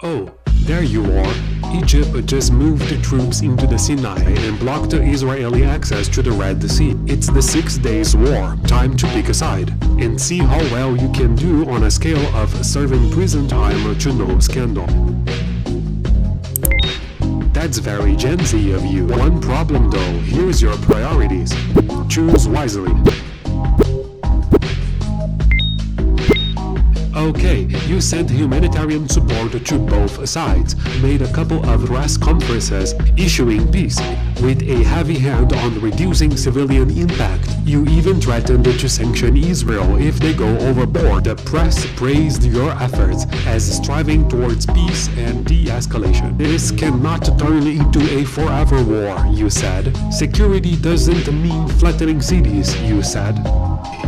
Oh, there you are. Egypt just moved troops into the Sinai and blocked Israeli access to the Red Sea. It's the 6 days war. Time to pick a side and see how well you can do on a scale of serving prison time to no scandal. That's very Gen Z of you. One problem though, here's your priorities. Choose wisely. Okay, you sent humanitarian support to both sides, made a couple of press conferences issuing peace, with a heavy hand on reducing civilian impact. You even threatened to sanction Israel if they go overboard. The press praised your efforts as striving towards peace and de-escalation. This cannot turn into a forever war, you said. Security doesn't mean flattening cities, you said.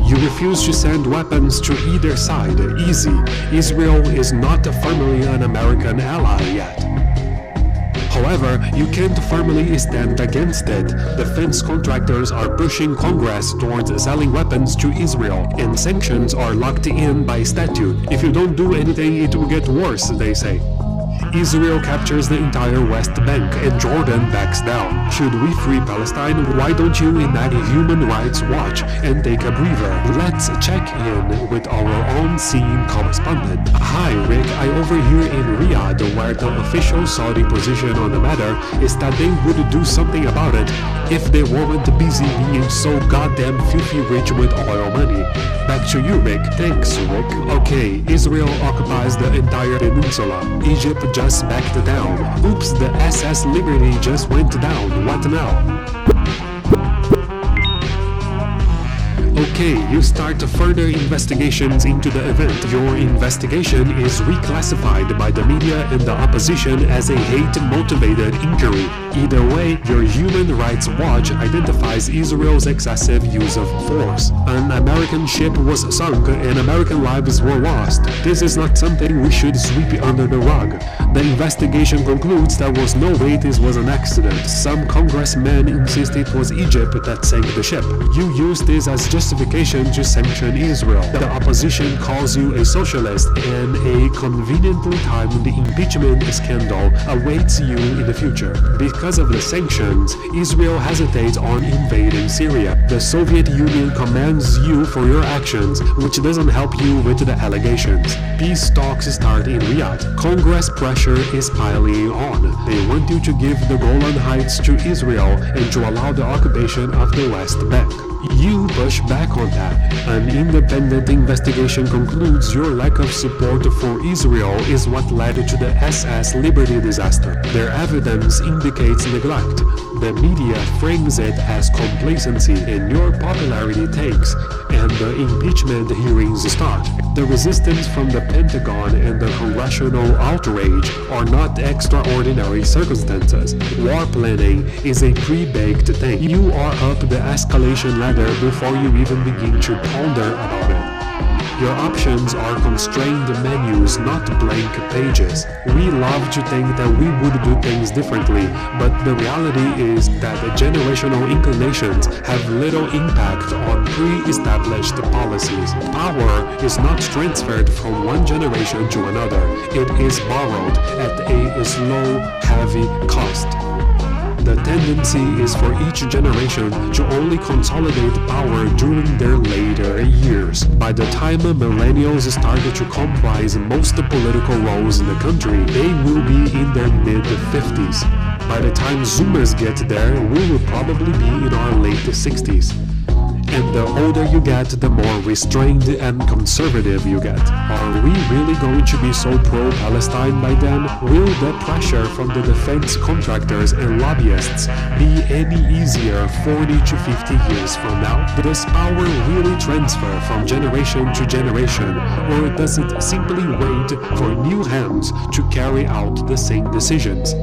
You refuse to send weapons to either side. Easy. Israel is not firmly an American ally yet. However, you can't firmly stand against it. Defense contractors are pushing Congress towards selling weapons to Israel, and sanctions are locked in by statute. If you don't do anything, it will get worse, they say. Israel captures the entire West Bank and Jordan backs down. Should we free Palestine? Why don't you enact a Human Rights Watch and take a breather? Let's check in with our own scene correspondent. Hi Rick, I overhear in Riyadh where the official Saudi position on the matter is that they would do something about it if they weren't busy being so goddamn filthy rich with oil money. Back to you Rick. Thanks Rick. Okay, Israel occupies the entire peninsula. Egypt just backed down. Oops, the SS Liberty just went down. What now? Okay, you start further investigations into the event. Your investigation is reclassified by the media and the opposition as a hate-motivated inquiry. Either way, your Human Rights Watch identifies Israel's excessive use of force. An American ship was sunk and American lives were lost. This is not something we should sweep under the rug. The investigation concludes there was no way this was an accident. Some congressmen insist it was Egypt that sank the ship. You use this as justification to sanction Israel. The opposition calls you a socialist, and a conveniently timed impeachment scandal awaits you in the future. Because of the sanctions, Israel hesitates on invading Syria. The Soviet Union commends you for your actions, which doesn't help you with the allegations. Peace talks start in Riyadh. Congress pressure is piling on. They want you to give the Golan Heights to Israel and to allow the occupation of the West Bank. You push back on that. An independent investigation concludes your lack of support for Israel is what led to the SS Liberty disaster. Their evidence indicates neglect. The media frames it as complacency, and your popularity tanks, and the impeachment hearings start. The resistance from the Pentagon and the congressional outrage are not extraordinary circumstances. War planning is a pre-baked thing. You are up the escalation ladder before you even begin to ponder about it. Your options are constrained menus, not blank pages. We love to think that we would do things differently, but the reality is that generational inclinations have little impact on pre-established policies. Power is not transferred from one generation to another. It is borrowed at a slow, heavy cost. The tendency is for each generation to only consolidate power during their later years. By the time millennials start to comprise most political roles in the country, they will be in their mid-50s. By the time Zoomers get there, we will probably be in our late 60s. And the older you get, the more restrained and conservative you get. Are we really going to be so pro-Palestine by then? Will the pressure from the defense contractors and lobbyists be any easier 40 to 50 years from now? Does power really transfer from generation to generation, or does it simply wait for new hands to carry out the same decisions?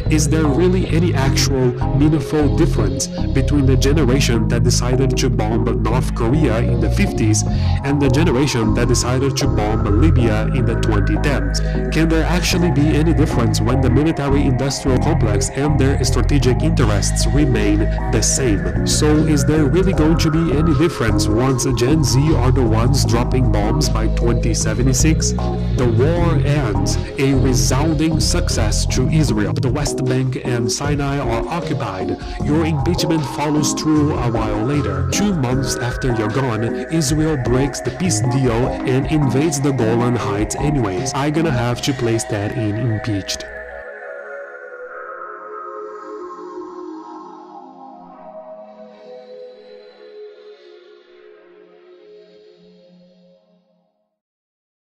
Is there really any actual, meaningful difference between the generation that decided to bomb North Korea in the 50s and the generation that decided to bomb Libya in the 2010s? Can there actually be any difference when the military-industrial complex and their strategic interests remain the same? So is there really going to be any difference once Gen Z are the ones dropping bombs by 2076? The war ends, a resounding success to Israel. The West Bank and Sinai are occupied. Your impeachment follows through a while later. 2 months after you're gone, Israel breaks the peace deal and invades the Golan Heights anyways. I'm gonna have to place that in impeached.